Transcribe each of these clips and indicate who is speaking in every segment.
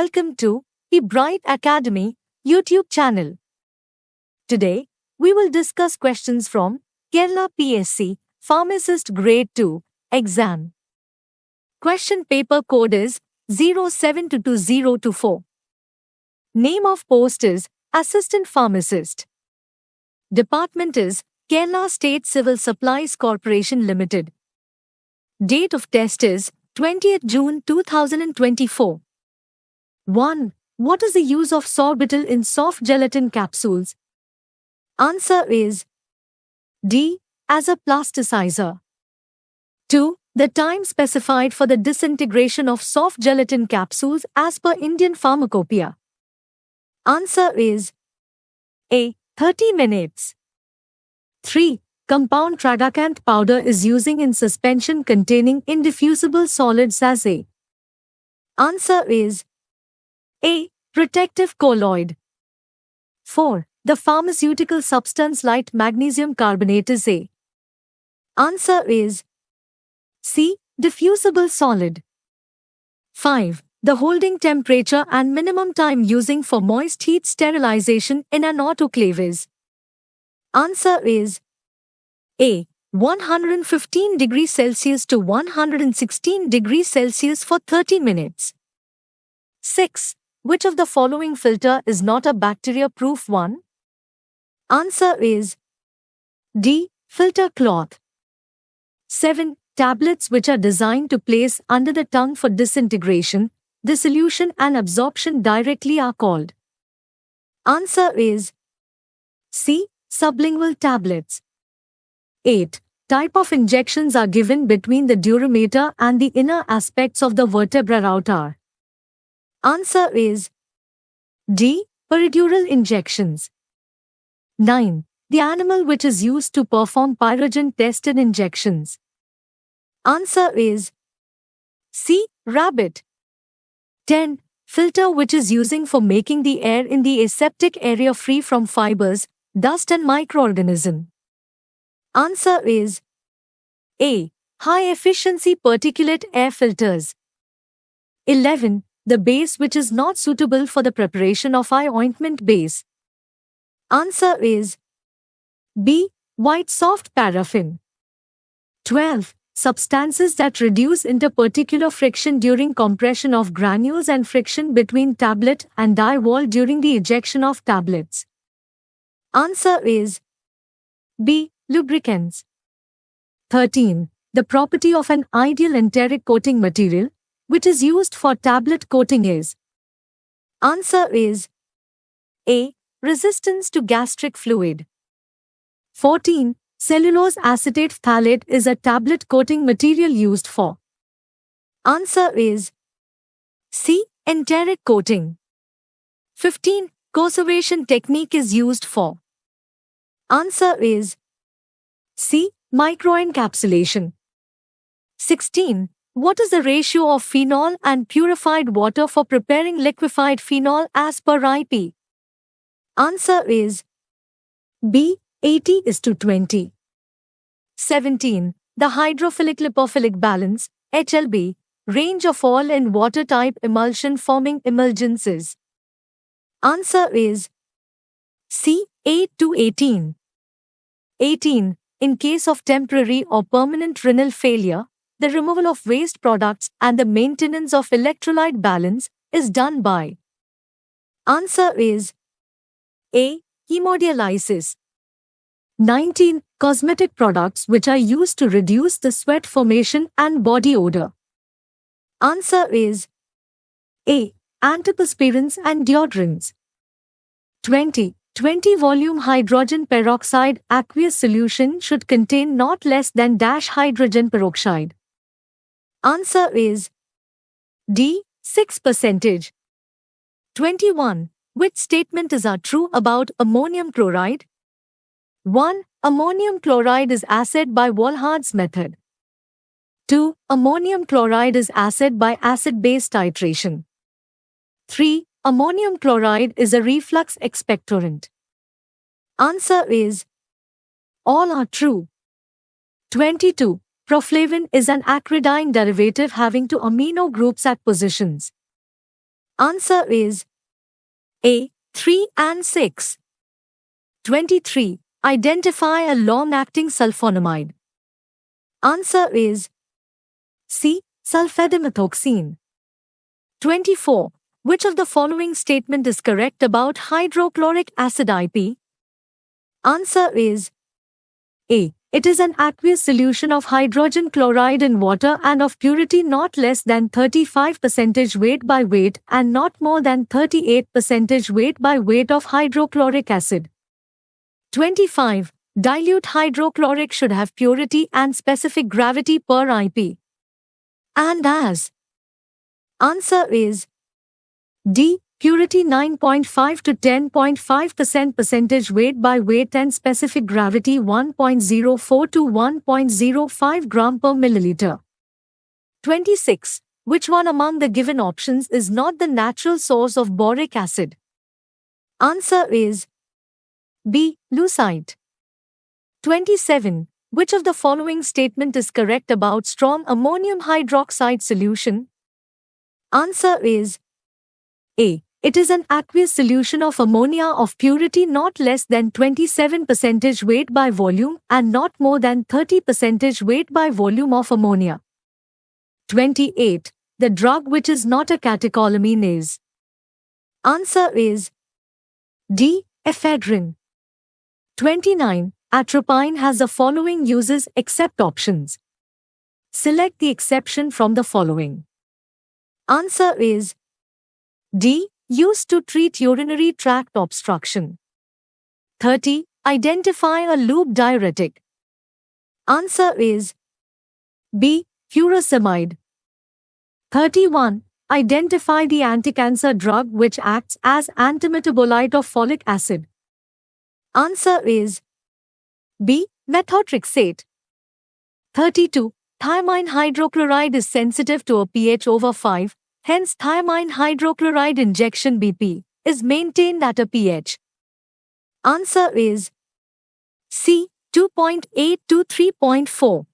Speaker 1: Welcome to the Bright Academy YouTube channel. Today, we will discuss questions from Kerala PSC Pharmacist Grade 2 exam. Question paper code is 07222024. Name of post is Assistant Pharmacist. Department is Kerala State Civil Supplies Corporation Limited. Date of test is 20th June 2024. 1. What is the use of sorbitol in soft gelatin capsules? Answer is D. As a plasticizer. 2. The time specified for the disintegration of soft gelatin capsules as per Indian Pharmacopoeia. Answer is A. 30 minutes. 3. Compound Tradacant powder is using in suspension containing indiffusible solids as A. Answer is A. Protective colloid. 4. The pharmaceutical substance light magnesium carbonate is A. Answer is C. Diffusible solid. 5. The holding temperature and minimum time using for moist heat sterilization in an autoclave is. Answer is A. 115 degrees Celsius to 116 degrees Celsius for 30 minutes. 6. Which of the following filter is not a bacteria-proof one? Answer is D. Filter cloth. 7. Tablets which are designed to place under the tongue for disintegration, dissolution and absorption directly are called. Answer is C. Sublingual tablets. 8. Type of injections are given between the dura mater and the inner aspects of the vertebra root are. Answer is D. Peridural injections. 9. The animal which is used to perform pyrogen test in injections. Answer is C. Rabbit. 10. Filter which is using for making the air in the aseptic area free from fibers, dust and microorganism. Answer is A. High-efficiency particulate air filters. 11. The base which is not suitable for the preparation of eye ointment base. Answer is B. White soft paraffin. 12. Substances that reduce interparticular friction during compression of granules and friction between tablet and dye wall during the ejection of tablets. Answer is B. Lubricants. 13. The property of an ideal enteric coating material, which is used for tablet coating is. Answer is A. Resistance to gastric fluid. 14. Cellulose acetate phthalate is a tablet coating material used for. Answer is C. Enteric coating. 15. Conservation technique is used for. Answer is C. Microencapsulation. 16. What is the ratio of phenol and purified water for preparing liquefied phenol as per IP? Answer is B. 80:20. 17. The hydrophilic lipophilic balance, HLB, range of oil and water type emulsion forming emulsions is. Answer is C. 8:18. 18. In case of temporary or permanent renal failure, the removal of waste products and the maintenance of electrolyte balance is done by. Answer is A. Hemodialysis. 19. Cosmetic products which are used to reduce the sweat formation and body odor. Answer is A. Antiperspirants and deodorants. 20. 20-volume hydrogen peroxide aqueous solution should contain not less than hydrogen peroxide. Answer is D. 6%. 21. Which statement is true about ammonium chloride? 1. Ammonium chloride is acid by Volhard's method. 2. Ammonium chloride is acid by acid-base titration. 3. Ammonium chloride is a reflux expectorant. Answer is all are true. 22. Proflavin is an acridine derivative having two amino groups at positions. Answer is A. 3 and 6. 23. Identify a long-acting sulfonamide. Answer is C. Sulfadomethoxine. 24. Which of the following statement is correct about hydrochloric acid IP? Answer is A. It is an aqueous solution of hydrogen chloride in water and of purity not less than 35% weight by weight and not more than 38% weight by weight of hydrochloric acid. 25. Dilute hydrochloric should have purity and specific gravity per IP. And as. Answer is D. Purity 9.5 to 10.5% percentage weight by weight and specific gravity 1.04 to 1.05 gram per milliliter. 26. Which one among the given options is not the natural source of boric acid? Answer is B. Leucite. 27. Which of the following statement is correct about strong ammonium hydroxide solution? Answer is A. It is an aqueous solution of ammonia of purity not less than 27% weight by volume and not more than 30% weight by volume of ammonia. 28. The drug which is not a catecholamine is. Answer is D. Ephedrine. 29. Atropine has the following uses except options. Select the exception from the following. Answer is D. Used to treat urinary tract obstruction. 30. Identify a loop diuretic. Answer is B. Furosemide. 31. Identify the anticancer drug which acts as antimetabolite of folic acid. Answer is B. Methotrexate. 32. Thiamine hydrochloride is sensitive to a pH over 5, hence thiamine hydrochloride injection BP is maintained at a pH. Answer is C. 2.8 to 3.4.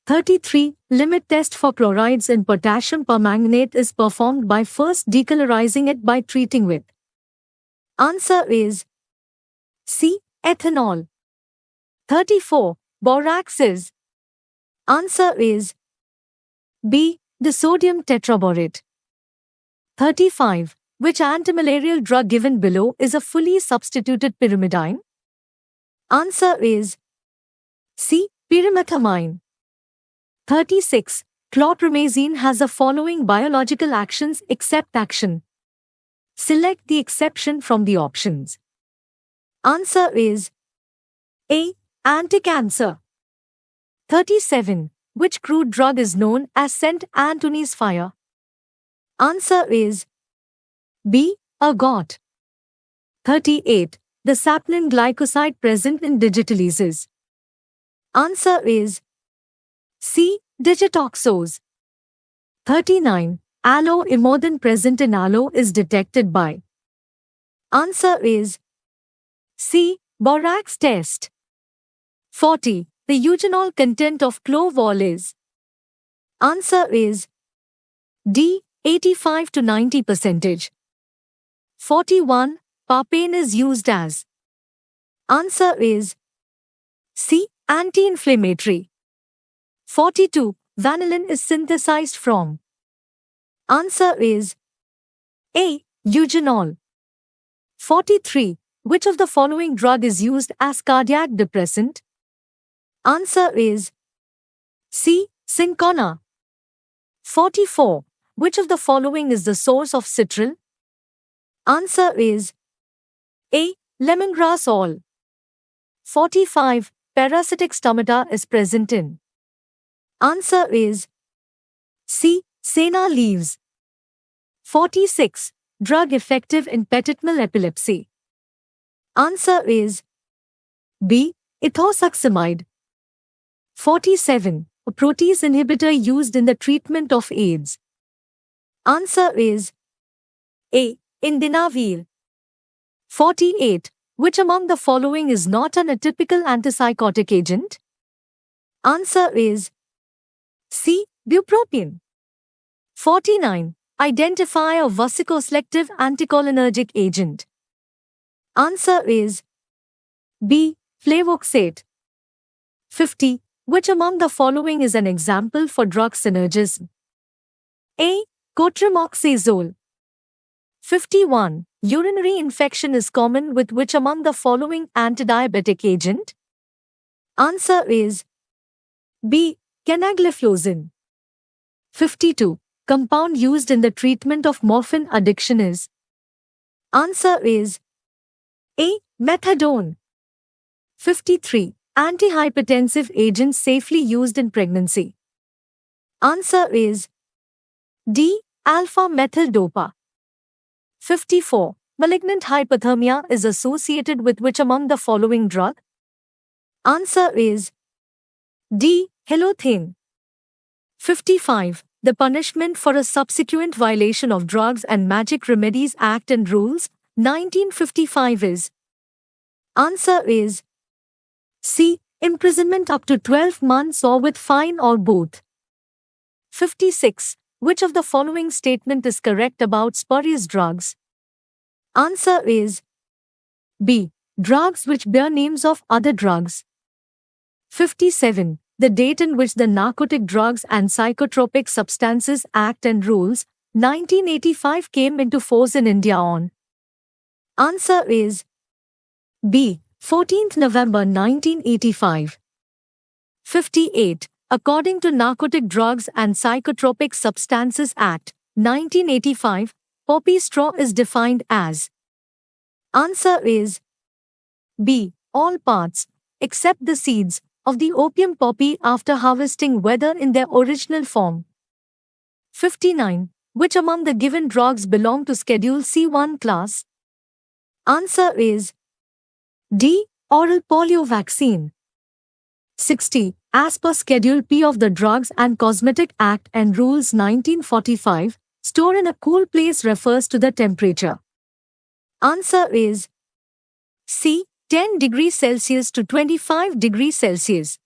Speaker 1: 33. Limit test for chlorides in potassium permanganate is performed by first decolorizing it by treating with. Answer is C. Ethanol. 34. Borax is. Answer is B. Disodium tetraborate. 35. Which antimalarial drug given below is a fully substituted pyrimidine? Answer is C. Pyrimethamine. 36. Chlorpromazine has the following biological actions except action. Select the exception from the options. Answer is A. Anticancer. 37. Which crude drug is known as St. Anthony's fire? Answer is B. Ergot. 38. The sapnin glycoside present in digitalysis. Answer is C. Digitoxose. 39. Aloe imodin present in aloe is detected by. Answer is C. Borax test. 40. The eugenol content of clovol is. Answer is D. 85 to 90%. 41. Papain is used as. Answer is C. Anti-inflammatory. 42. Vanillin is synthesized from. Answer is A. Eugenol. 43. Which of the following drug is used as cardiac depressant? Answer is C. Cinchona. 44. Which of the following is the source of citral? Answer is A. Lemongrass oil. 45. Parasitic stomata is present in. Answer is C. Senna leaves. 46. Drug effective in petit-mal epilepsy. Answer is B. Ethosuximide. 47. A protease inhibitor used in the treatment of AIDS. Answer is A. Indinavir. 48. Which among the following is not an atypical antipsychotic agent? Answer is C. Bupropion. 49. Identify a vasoconstrictive anticholinergic agent. Answer is B. Flavoxate. 50. Which among the following is an example for drug synergism? A. Cotrimoxazole. 51. Urinary infection is common with which among the following antidiabetic agent? Answer is B. Canagliflozin. 52. Compound used in the treatment of morphine addiction is? Answer is A. Methadone. 53. Antihypertensive agents safely used in pregnancy. Answer is D. Alpha-methyl-dopa. 54. Malignant hypothermia is associated with which among the following drug? Answer is D. Halothane. 55. The punishment for a subsequent violation of Drugs and Magic Remedies Act and Rules, 1955 is? Answer is C. Imprisonment up to 12 months or with fine or both. 56. Which of the following statement is correct about spurious drugs? Answer is B. Drugs which bear names of other drugs. 57. The date in which the Narcotic Drugs and Psychotropic Substances Act and Rules, 1985 came into force in India on? Answer is B. 14th November 1985. 58. According to Narcotic Drugs and Psychotropic Substances Act, 1985, poppy straw is defined as? Answer is B. All parts, except the seeds, of the opium poppy after harvesting whether in their original form. 59. Which among the given drugs belong to Schedule C1 class? Answer is D. Oral polio vaccine. 60. As per Schedule P of the Drugs and Cosmetic Act and Rules 1945, store in a cool place refers to the temperature. Answer is C. 10 degrees Celsius to 25 degrees Celsius.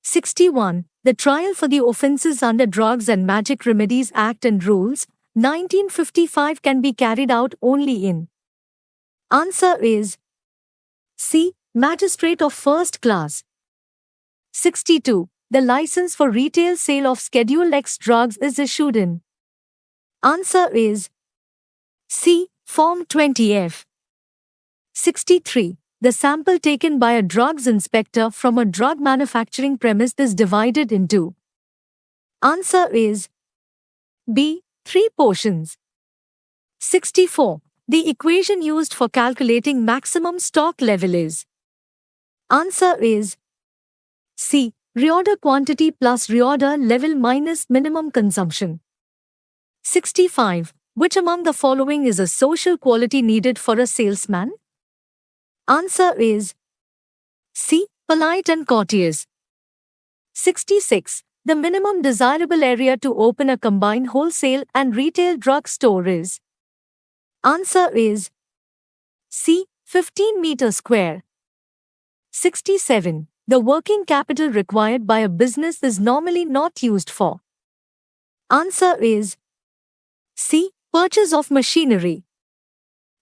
Speaker 1: 61. The trial for the offences under Drugs and Magic Remedies Act and Rules, 1955 can be carried out only in? Answer is C. Magistrate of first class. 62. The license for retail sale of Schedule X drugs is issued in? Answer is C. Form 20F. 63. The sample taken by a drugs inspector from a drug manufacturing premise is divided into? Answer is B. 3 portions. 64. The equation used for calculating maximum stock level is? Answer is C. Reorder quantity plus reorder level minus minimum consumption. 65. Which among the following is a social quality needed for a salesman? Answer is C. Polite and courteous. 66. The minimum desirable area to open a combined wholesale and retail drug store is? Answer is C. 15 meters square. 67. The working capital required by a business is normally not used for? Answer is C. Purchase of machinery.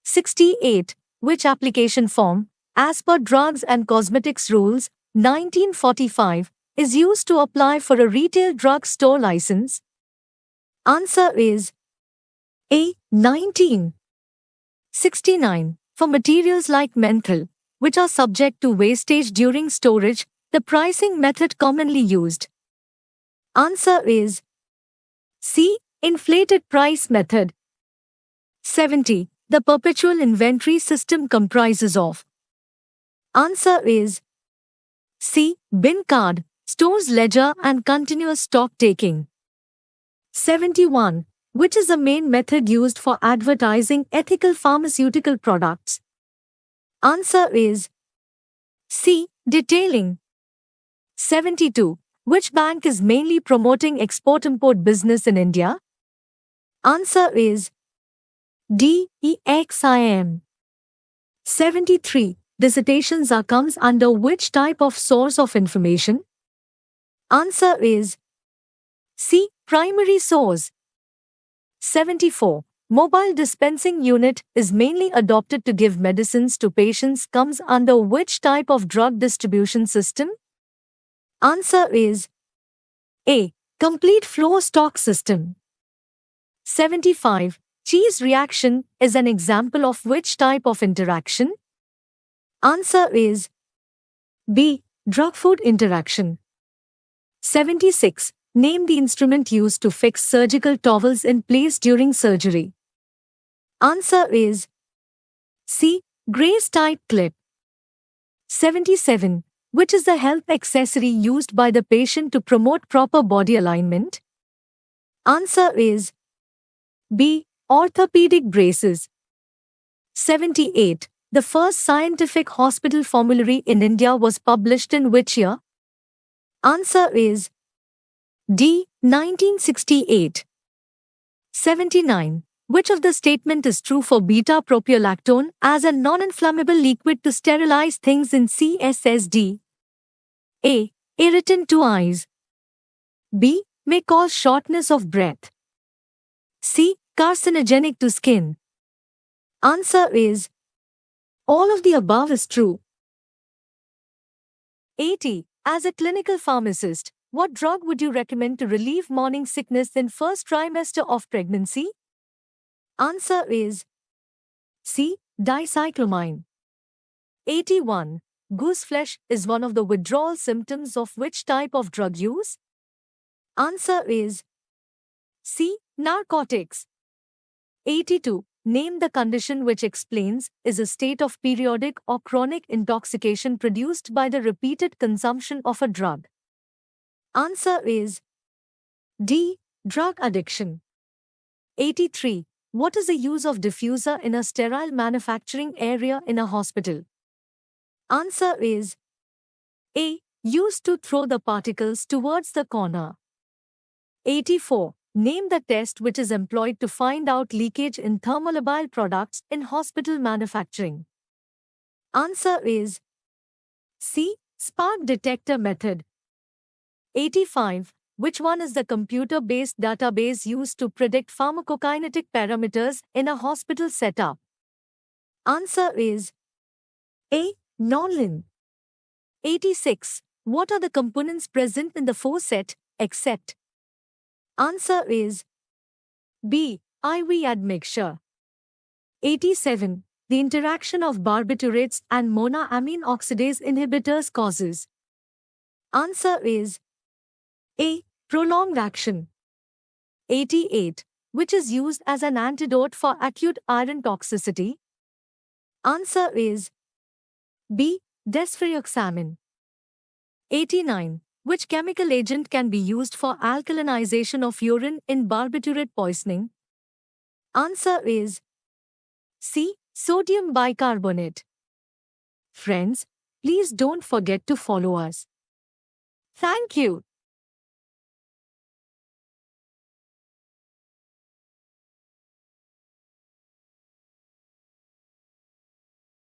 Speaker 1: 68. Which application form, as per Drugs and Cosmetics Rules, 1945, is used to apply for a retail drug store license? Answer is A. 19. 69. For materials like menthol, which are subject to wastage during storage, the pricing method commonly used? Answer is C. Inflated price method. 70. The perpetual inventory system comprises of? Answer is C. Bin card, stores ledger and continuous stock taking. 71. Which is the main method used for advertising ethical pharmaceutical products? Answer is C. Detailing. 72. Which bank is mainly promoting export-import business in India? Answer is D. EXIM. 73. Dissertations comes under which type of source of information? Answer is C. Primary source. 74. Mobile dispensing unit is mainly adopted to give medicines to patients comes under which type of drug distribution system? Answer is A. Complete flow stock system. 75. Cheese reaction is an example of which type of interaction? Answer is B. Drug-food interaction. 76. Name the instrument used to fix surgical towels in place during surgery. Answer is C. Grace tight clip. 77. Which is the health accessory used by the patient to promote proper body alignment? Answer is B. Orthopedic braces. 78. The first scientific hospital formulary in India was published in which year? Answer is D. 1968. 79. Which of the statement is true for beta-propiolactone as a non-inflammable liquid to sterilize things in CSSD? A. Irritant to eyes. B. May cause shortness of breath. C. Carcinogenic to skin. Answer is all of the above is true. 80. As a clinical pharmacist, what drug would you recommend to relieve morning sickness in first trimester of pregnancy? Answer is C. Dicyclomine. 81. Goose flesh is one of the withdrawal symptoms of which type of drug use? Answer is C. Narcotics. 82. Name the condition which explains is a state of periodic or chronic intoxication produced by the repeated consumption of a drug. Answer is D. Drug addiction. 83. What is the use of diffuser in a sterile manufacturing area in a hospital? Answer is A. Used to throw the particles towards the corner. 84. Name the test which is employed to find out leakage in thermolabile products in hospital manufacturing. Answer is C. Spark detector method. 85. Which one is the computer-based database used to predict pharmacokinetic parameters in a hospital setup? Answer is A. Nonlin. 86. What are the components present in the faucet, except? Answer is B. IV admixture. 87. The interaction of barbiturates and monoamine oxidase inhibitors causes. Answer is A. Prolonged action. 88. Which is used as an antidote for acute iron toxicity? Answer is B. Desferrioxamine. 89. Which chemical agent can be used for alkalinization of urine in barbiturate poisoning? Answer is C. Sodium bicarbonate. Friends, please don't forget to follow us. Thank you.